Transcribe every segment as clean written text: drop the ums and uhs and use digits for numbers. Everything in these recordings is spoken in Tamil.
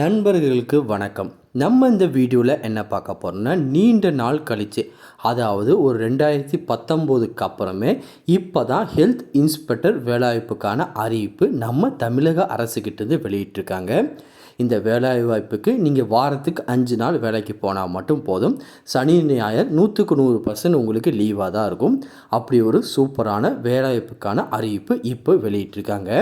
நண்பர்களுக்கு வணக்கம். நம்ம இந்த வீடியோவில் என்ன பார்க்க போகிறோம்னா, நீண்ட நாள் கழித்து, அதாவது ஒரு 2019க்கு அப்புறமே இப்போ தான் ஹெல்த் இன்ஸ்பெக்டர் வேலைவாய்ப்புக்கான அறிவிப்பு நம்ம தமிழக அரசுக்கிட்டேருந்து வெளியிட்டிருக்காங்க. இந்த வேலைவாய்ப்புக்கு நீங்கள் வாரத்துக்கு 5 நாள் வேலைக்கு போனால் மட்டும் போதும். சனி ஞாயிறு 100க்கு 100% உங்களுக்கு லீவாக தான் இருக்கும். அப்படி ஒரு சூப்பரான வேலைவாய்ப்புக்கான அறிவிப்பு இப்போ வெளியிட்டிருக்காங்க.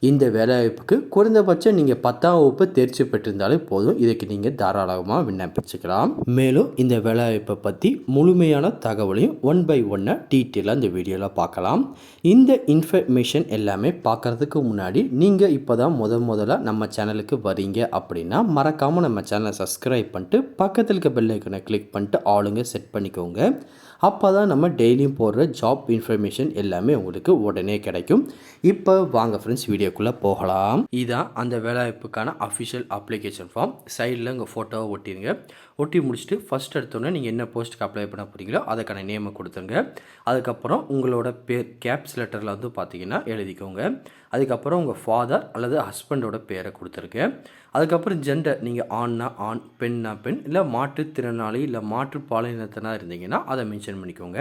இந்த வேலைவாய்ப்புக்கு குறைந்தபட்சம் நீங்கள் 10ஆம் வகுப்பு தேர்ச்சி பெற்றிருந்தாலே போதும். இதுக்கு நீங்கள் தாராளமாக விண்ணப்பிச்சுக்கலாம். மேலும் இந்த வேலைவாய்ப்பை பற்றி முழுமையான தகவலையும் ஒன் பை ஒன்னாக டீட்டெயிலாக இந்த வீடியோவில் பார்க்கலாம். இந்த இன்ஃபர்மேஷன் எல்லாமே பார்க்குறதுக்கு முன்னாடி நீங்கள் இப்போ தான் முதல்ல நம்ம சேனலுக்கு வரீங்க அப்படின்னா மறக்காமல் நம்ம சேனலை சப்ஸ்கிரைப் பண்ணிட்டு பக்கத்தில் இருக்க பெல் ஐக்கனை கிளிக் பண்ணிட்டு ஆளுங்க செட் பண்ணிக்கோங்க. அப்போ தான் நம்ம டெய்லியும் போடுற ஜாப் இன்ஃபர்மேஷன் எல்லாமே உங்களுக்கு உடனே கிடைக்கும். இப்போ வாங்க ஃப்ரெண்ட்ஸ், வீடியோக்குள்ளே போகலாம். இதுதான் அந்த வேலைவாய்ப்புக்கான அஃபிஷியல் அப்ளிகேஷன் ஃபார்ம். சைடில் உங்கள் ஃபோட்டோவை ஒட்டிடுங்க. ஒட்டி முடிச்சுட்டு ஃபஸ்ட் எடுத்தோன்னே நீங்கள் என்ன போஸ்ட்டுக்கு அப்ளை பண்ண போகிறீங்களோ அதுக்கான நேமை கொடுத்துருங்க. அதுக்கப்புறம் உங்களோட பேர் கேப்ஸ் லெட்டரில் வந்து பார்த்தீங்கன்னா எழுதிக்கோங்க. அதுக்கப்புறம் உங்கள் ஃபாதர் அல்லது ஹஸ்பண்டோட பேரை கொடுத்துருங்க. அதுக்கப்புறம் ஜெண்டர், நீங்கள் ஆண்னா ஆண், பெண்ணா பெண், இல்லை மாற்றுத்திறனாளி இல்லை மாற்றுப்பாலினத்தினாக இருந்தீங்கன்னா அதை மென்ஷன் பண்ணிக்கோங்க.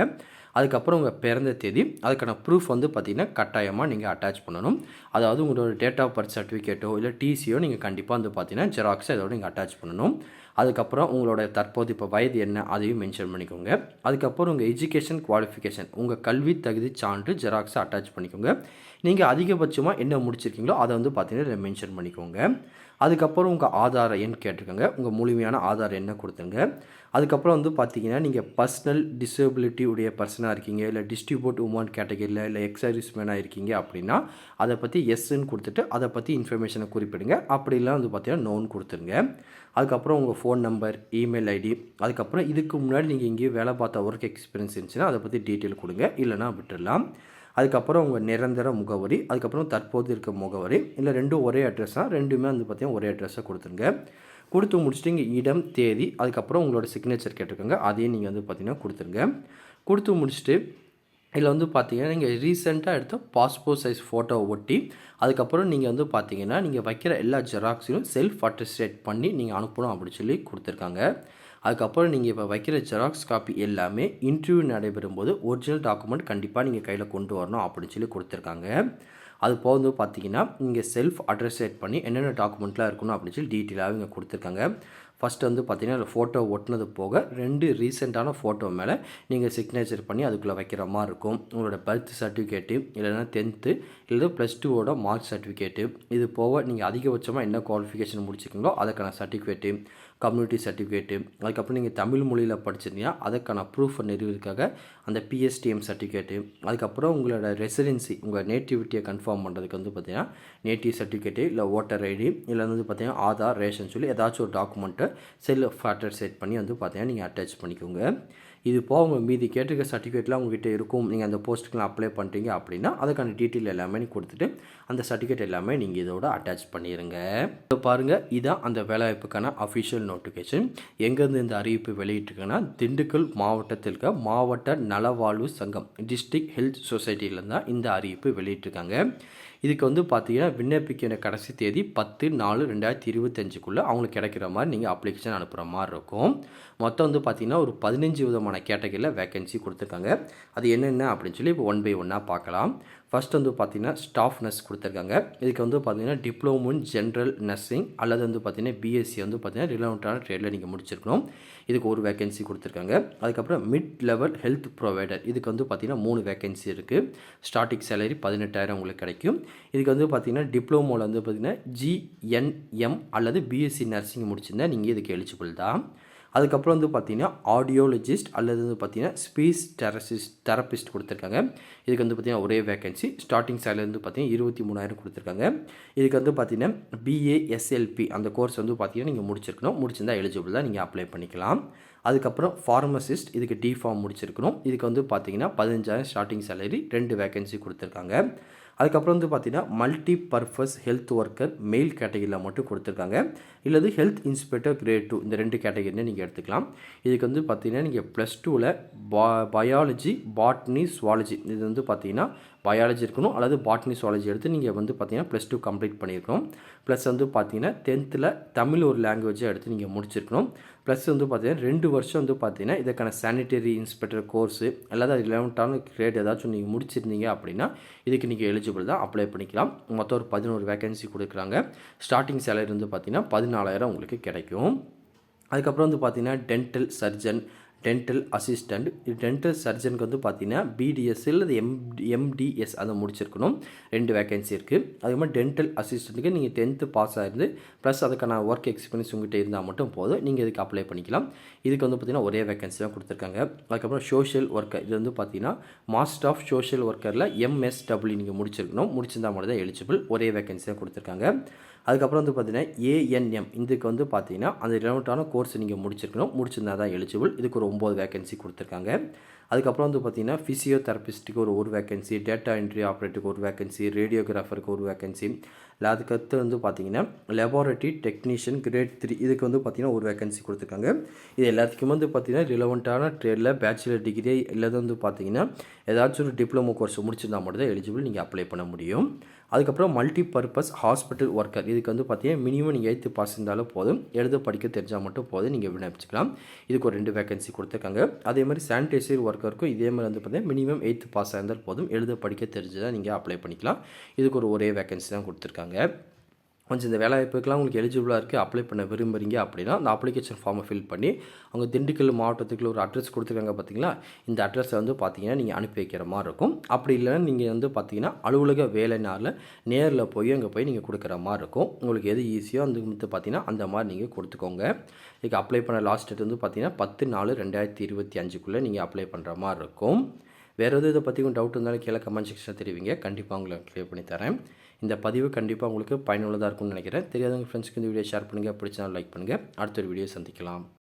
அதுக்கப்புறம் உங்கள் பிறந்த தேதி, அதுக்கான ப்ரூஃப் வந்து பார்த்திங்கன்னா கட்டாயமாக நீங்கள் அட்டாச் பண்ணணும். அதாவது உங்களோட டேட் ஆஃப் பர்த் சர்டிஃபிகேட்டோ இல்லை டிசியோ நீங்கள் கண்டிப்பாக வந்து பார்த்தீங்கன்னா ஜெராக்ஸோ இதோட நீங்கள் அட்டாச் பண்ணணும். அதுக்கப்புறம் உங்களோட தற்போது இப்போ வயது என்ன அதையும் மென்ஷன் பண்ணிக்கோங்க. அதுக்கப்புறம் உங்கள் எஜுகேஷன் குவாலிஃபிகேஷன், உங்கள் கல்வி தகுதி சான்று ஜெராக்ஸை அட்டாச் பண்ணிக்கோங்க. நீங்கள் அதிகபட்சமாக என்ன முடிச்சிருக்கீங்களோ அதை வந்து பார்த்தீங்கன்னா இதில் மென்ஷன் பண்ணிக்கோங்க. அதுக்கப்புறம் உங்கள் ஆதார எண் கேட்டிருக்கோங்க. உங்கள் முழுமையான ஆதார எண்ணை கொடுத்துருங்க. அதுக்கப்புறம் வந்து பார்த்தீங்கன்னா நீங்கள் பர்சனல் டிசபிலிட்டி உடைய பர்சனாக இருக்கீங்க, இல்லை டிஸ்ட்ரிபியூட் உமன் கேட்டகரியில் இல்லை எக்ஸர்வீஸ் மேனாக இருக்கீங்க அப்படின்னா அதை பற்றி எஸ்ன்னு கொடுத்துட்டு அதை பற்றி இன்ஃபர்மேஷனை குறிப்பிடுங்க. அப்படிலாம் வந்து பார்த்தீங்கன்னா நோன்னு கொடுத்துருங்க. அதுக்கப்புறம் உங்கள் ஃபோன் நம்பர், இமெயில் ஐடி, அதுக்கப்புறம் இதுக்கு முன்னாடி நீங்கள் எங்கேயும் வேலை பார்த்த ஒர்க் எக்ஸ்பீரியன்ஸ் இருந்துச்சுன்னா அதை பற்றி டீட்டெயில் கொடுங்க, இல்லைனா விட்டுடலாம். அதுக்கப்புறம் உங்கள் நிரந்தர முகவரி, அதுக்கப்புறம் தற்போது இருக்க முகவரி, இல்லை ரெண்டும் ஒரே அட்ரஸ்னால் ரெண்டுமே வந்து பார்த்திங்கன்னா ஒரே அட்ரஸை கொடுத்துருங்க. கொடுத்து முடிச்சுட்டு இங்கே இடம், தேதி, அதுக்கப்புறம் உங்களோட சிக்னேச்சர் கேட்டிருக்காங்க, அதையும் நீங்கள் வந்து பார்த்திங்கன்னா கொடுத்துருங்க. கொடுத்து முடிச்சுட்டு இதில் வந்து பார்த்தீங்கன்னா நீங்கள் ரீசெண்டாக எடுத்த பாஸ்போர்ட் சைஸ் ஃபோட்டோவை ஒட்டி அதுக்கப்புறம் நீங்கள் வந்து பார்த்தீங்கன்னா நீங்கள் வைக்கிற எல்லா ஜெராக்ஸையும் செல்ஃப் அட்டஸ்டேட் பண்ணி நீங்கள் அனுப்பணும் அப்படின்னு சொல்லி கொடுத்துருக்காங்க. அதுக்கப்புறம் நீங்கள் இப்போ வைக்கிற ஜெராக்ஸ் காப்பி எல்லாமே இன்டர்வியூ நடைபெறும்போது ஒரிஜினல் டாக்குமெண்ட் கண்டிப்பாக நீங்கள் கையில் கொண்டு வரணும் அப்படின்னு சொல்லி கொடுத்துருக்காங்க. அது போக வந்து பார்த்தீங்கன்னா நீங்கள் செல்ஃப் அட்ரஸேட் பண்ணி என்னென்ன டாக்குமெண்ட்லாம் இருக்கணும் அப்படின்னு சொல்லி டீட்டெயிலாக இங்கே கொடுத்துருக்காங்க. ஃபஸ்ட்டு வந்து பார்த்தீங்கன்னா அதில் ஃபோட்டோ ஒட்டினது போக 2 ரீசெண்டான ஃபோட்டோ மேலே நீங்கள் சிக்னேச்சர் பண்ணி அதுக்குள்ளே வைக்கிற மாதிரி இருக்கும். உங்களோட பர்த் சர்டிஃபிகேட்டு, இல்லைனா 10th இல்லை +2வோட மார்க் சர்டிஃபிகேட்டு, இது போக நீங்கள் அதிகபட்சமாக என்ன குவாலிஃபிகேஷன் முடிச்சிருக்கீங்களோ அதுக்கான சர்டிஃபிகேட்டு, கம்யூனிட்டி சர்டிஃபிகேட்டு, அதுக்கப்புறம் நீங்கள் தமிழ் மொழியில் படிச்சிருந்தீங்கன்னா அதுக்கான ப்ரூஃபை நிறுவதுக்காக அந்த பிஎஸ்டிஎம் சர்டிஃபிகேட்டு, அதுக்கப்புறம் உங்களோட ரெசிடென்சி, உங்கள் நேட்டிவிட்டியை கன்ஃபார்ம் பண்ணுறதுக்கு வந்து பார்த்தீங்கன்னா நேட்டிவ் சர்டிஃபிகேட்டு இல்லை ஓட்டர் ஐடி இல்லை வந்து பார்த்தீங்கன்னா ஆதார், ரேஷன் சொல்லி ஏதாச்சும் ஒரு டாக்குமெண்ட்டை செல்ஃப் அட்டஸ்டேட் பண்ணி வந்து பார்த்தீங்கன்னா நீங்கள் அட்டாச் பண்ணிக்கோங்க. இது போக உங்கள் மீதி கேட்டிருக்க சர்டிஃபிகேட்லாம் உங்கள்கிட்ட இருக்கும். நீங்கள் அந்த போஸ்ட்டுக்கெலாம் அப்ளை பண்ணிட்டீங்க அப்படின்னா அதுக்கான டீட்டெயில் எல்லாமே நீங்கள் கொடுத்துட்டு அந்த சர்டிஃபிகேட் எல்லாமே நீங்கள் இதோட அட்டாச் பண்ணிடுங்க. இப்போ பாருங்கள், இதுதான் அந்த வேலைவாய்ப்புக்கான அஃபிஷியல் நோட்டிஃபிகேஷன். எங்கேருந்து இந்த அறிவிப்பு வெளியிட்டிருக்குன்னா திண்டுக்கல் மாவட்டத்தில் இருக்க மாவட்ட நலவாழ்வு சங்கம் டிஸ்ட்ரிக்ட் ஹெல்த் சொசைட்டியில் தான் இந்த அறிவிப்பு வெளியிட்டிருக்காங்க. இதுக்கு வந்து பார்த்தீங்கன்னா விண்ணப்பிக்கிற கடைசி தேதி 10/4/2025க்குள்ளே அவங்களுக்கு கிடைக்கிற மாதிரி நீங்கள் அப்ளிகேஷன் அனுப்புகிற மாதிரி இருக்கும். மொத்தம் வந்து பார்த்திங்கன்னா ஒரு 15 விதமான கேட்டகரியில் வேக்கன்சி கொடுத்துருக்காங்க. அது என்னென்ன அப்படின்னு சொல்லி இப்போ ஒன் பை ஒன்னாக பார்க்கலாம். ஃபஸ்ட் வந்து பார்த்திங்கன்னா ஸ்டாஃப் நர்ஸ் கொடுத்துருக்காங்க. இதுக்கு வந்து பார்த்திங்கன்னா டிப்ளமோ இன் ஜென்ரல் நர்சிங் அல்லது வந்து பார்த்திங்கன்னா பிஎஸ்சி வந்து பார்த்திங்கன்னா ரிலவெண்ட்டான ட்ரேடில் நீங்கள் முடிச்சிருக்கணும். இதுக்கு ஒரு வேக்கன்சி கொடுத்துருக்காங்க. அதுக்கப்புறம் மிட் லெவல் ஹெல்த் ப்ரொவைடர், இதுக்கு வந்து பார்த்திங்கன்னா 3 வேக்கன்சி இருக்குது. ஸ்டார்டிங் சேலரி 18,000 உங்களுக்கு கிடைக்கும். இதுக்கு வந்து பார்த்திங்கன்னா டிப்ளமோவில் வந்து பார்த்திங்கன்னா ஜிஎன்எம் அல்லது பிஎஸ்சி நர்சிங் முடிச்சிருந்தால் நீங்கள் இதுக்கு எலிஜிபிள் தான். அதுக்கப்புறம் வந்து பார்த்திங்கன்னா ஆடியோலஜிஸ்ட் அல்லது வந்து பார்த்திங்கன்னா ஸ்பீச் தெரபிஸ்ட் கொடுத்துருக்காங்க. இதுக்கு வந்து பார்த்திங்கன்னா ஒரே வேக்கன்சி. ஸ்டார்டிங் சேலரி வந்து பார்த்திங்கன்னா 23,000 கொடுத்துருக்காங்க. இதுக்கு வந்து பார்த்திங்கன்னா பிஏஎஸ்எல்பி அந்த கோர்ஸ் வந்து பார்த்திங்கன்னா நீங்கள் முடிச்சிருக்கணும். முடிச்சிருந்தால் எலிஜிபிள் தான், நீங்கள் அப்ளை பண்ணிக்கலாம். அதுக்கப்புறம் ஃபார்மசிஸ்ட், இதுக்கு டிஃபார்ம் முடிச்சிருக்கணும். இதுக்கு வந்து பார்த்திங்கன்னா 15,000 ஸ்டார்டிங் சேலரி, 2 வேக்கன்சி கொடுத்துருக்காங்க. அதுக்கப்புறம் வந்து பார்த்திங்கன்னா multi purpose health worker mail கேட்டகரியில் மட்டும் கொடுத்துருக்காங்க. இல்லது ஹெல்த் இன்ஸ்பெக்டர் கிரேட் 2 இந்த 2 கேட்டகரின்னு நீங்கள் எடுத்துக்கலாம். இதுக்கு வந்து பார்த்திங்கன்னா நீங்கள் +2ல் பயாலஜி, பாட்னி, சுவாலஜி இது வந்து பார்த்திங்கன்னா பயாலஜி இருக்கணும் அல்லது பாட்னி சுவாலஜி எடுத்து நீங்கள் வந்து பார்த்தீங்கன்னா +2 கம்ப்ளீட் பண்ணியிருக்கணும். ப்ளஸ் வந்து பார்த்தீங்கன்னா 10th தமிழ் ஒரு லாங்குவேஜை எடுத்து நீங்கள் முடிச்சிருக்கணும். ப்ளஸ் வந்து பார்த்தீங்கன்னா 2 வருஷம் வந்து பார்த்தீங்கன்னா இதுக்கான சானிட்டரி இன்ஸ்பெக்டர் கோர்ஸு அல்லது அது 11th கிரேட் ஏதாச்சும் நீங்கள் முடிச்சிருந்தீங்க அப்படின்னா இதுக்கு நீங்கள் எலிஜிபிள் தான், அப்ளை பண்ணிக்கலாம். மொத்தம் ஒரு 11 வேகன்சி கொடுக்குறாங்க. ஸ்டார்டிங் சேலரி வந்து பார்த்தீங்கன்னா 14,000 உங்களுக்கு கிடைக்கும். அதுக்கப்புறம் வந்து பார்த்தீங்கன்னா dental surgeon, dental assistant. Dental சர்ஜனுக்கு வந்து பார்த்தீங்கன்னா பிடிஎஸ் அல்லது எம்டிஎஸ் அதை முடிச்சிருக்கணும். 2 வேகன்சி இருக்குது. அது மாதிரி டென்டல் அசிஸ்டண்ட்டுக்கு நீங்கள் 10th பாஸ் ஆயிருந்து ப்ளஸ் அதுக்கான ஒர்க் எக்ஸ்பீரியன்ஸ் உங்கள்கிட்ட இருந்தால் மட்டும் போதும், நீங்கள் இதுக்கு அப்ளை பண்ணிக்கலாம். இதுக்கு வந்து பார்த்திங்கன்னா ஒரே வேகன்சி தான் கொடுத்துருக்காங்க. அதுக்கப்புறம் சோஷியல் ஒர்க்கர், இது வந்து பார்த்திங்கன்னா மாஸ்டர் ஆஃப் சோஷியல் ஒர்க்கரில் எம்எஸ்டபிள்யூ நீங்கள் முடிச்சிருக்கணும். முடிச்சிருந்தால் மட்டும் தான் எலிஜிபிள். ஒரே வேகன்சி தான் கொடுத்துருக்காங்க. அதுக்கப்புறம் வந்து பார்த்தீங்கன்னா ஏஎன்எம், இதுக்கு வந்து பார்த்தீங்கன்னா அந்த ரிலவெண்ட்டான கோர்ஸ் நீங்கள் முடிச்சிருக்கணும். முடிச்சிருந்தா தான் எலிஜிபிள். இதுக்கு ஒரு 9 வேகன்சி கொடுத்துருக்காங்க. அதுக்கப்புறம் வந்து பார்த்தீங்கன்னா ஃபிசியோதெரபிஸ்ட்டுக்கு ஒரு வேகன்சி, டேட்டா என்ட்ரி ஆப்ரேட்டருக்கு ஒரு வேகன்சி, ரேடியோகிராஃபருக்கு ஒரு வேகன்சி, இல்லை அதுக்கடுத்து வந்து பார்த்தீங்கன்னா லெபார்ட்டரி டெக்னீஷியன் கிரேட் 3 இதுக்கு வந்து பார்த்தீங்கன்னா ஒரு வேகன்சி கொடுத்துருக்காங்க. இது எல்லாத்துக்குமே வந்து பார்த்தீங்கன்னா ரிலவெண்ட்டான ட்ரேடில் பேச்சுலர் டிகிரி இல்லை வந்து பார்த்தீங்கன்னா ஏதாச்சும் ஒரு டிப்ளமோ கோர்ஸ் முடிச்சிருந்தால் மட்டும் தான் எலிஜிபிள், நீங்கள் அப்ளை பண்ண முடியும். அதுக்கப்புறம் மல்டி பர்பஸ் ஹாஸ்பிட்டல் ஒர்க்கர், இதுக்கு வந்து பார்த்தீங்கன்னா மினிமம் நீங்கள் 8th பாஸ் இருந்தாலும் போதும், எழுத படிக்க தெரிஞ்சால் மட்டும் போதும், நீங்கள் விண்ணப்பிச்சுக்கலாம். இதுக்கு ஒரு 2 வேகன்சி கொடுத்துருக்காங்க. அதே மாதிரி சானிடைசர் ஒர்க்கருக்கும் இதே மாதிரி வந்து பார்த்தீங்கன்னா மினிமம் 8th பாஸ் இருந்தால் போதும், எழுத படிக்க தெரிஞ்சுதான் நீங்கள் அப்ளை பண்ணிக்கலாம். இதுக்கு ஒரே வேகன்சி தான் கொடுத்துருக்காங்க. கொஞ்சம் இந்த வேலைவாய்ப்புக்கெலாம் உங்களுக்கு எலிஜிபிளாக இருக்குது, அப்ளை பண்ண விரும்புகிறீங்க அப்படின்னா அந்த அப்ளிகேஷன் ஃபார்மை ஃபில் பண்ணி அவங்க திண்டுக்கல் மாவட்டத்துக்குள்ள ஒரு அட்ரஸ் கொடுத்துருக்காங்க பார்த்தீங்களா, இந்த அட்ரஸை வந்து பார்த்தீங்கன்னா நீங்கள் அனுப்பி வைக்கிற மாதிரி இருக்கும். அப்படி இல்லைன்னா நீங்கள் வந்து பார்த்தீங்கன்னா அலுவலக வேலை நாளில் நேரில் போய் அங்கே போய் நீங்கள் கொடுக்குற மாதிரி இருக்கும். உங்களுக்கு எது ஈஸியோ அந்த வந்து பார்த்தீங்கன்னா அந்த மாதிரி நீங்கள் கொடுத்துக்கோங்க. இதுக்கு அப்ளை பண்ண லாஸ்ட் டேட் வந்து பார்த்தீங்கன்னா 10/4/2025 நீங்கள் அப்ளை பண்ணுற மாதிரி இருக்கும். வேறு எதுவும் இதை பற்றி டவுட் இருந்தாலும் கீழே கமெண்ட் செக்ஷனில் தெரிவிங்க, கண்டிப்பாக உங்களுக்கு க்ளியர் பண்ணி தரேன். இந்த பதிவு கண்டிப்பாக உங்களுக்கு பயனுள்ளதாக இருக்கும்னு நினைக்கிறேன். தெரியாதவங்க ஃப்ரெண்ட்ஸ்க்கு இந்த வீடியோ ஷேர் பண்ணுங்கள், பிடிச்சா லைக் பண்ணுங்கள். அடுத்த ஒரு வீடியோ சந்திக்கலாம்.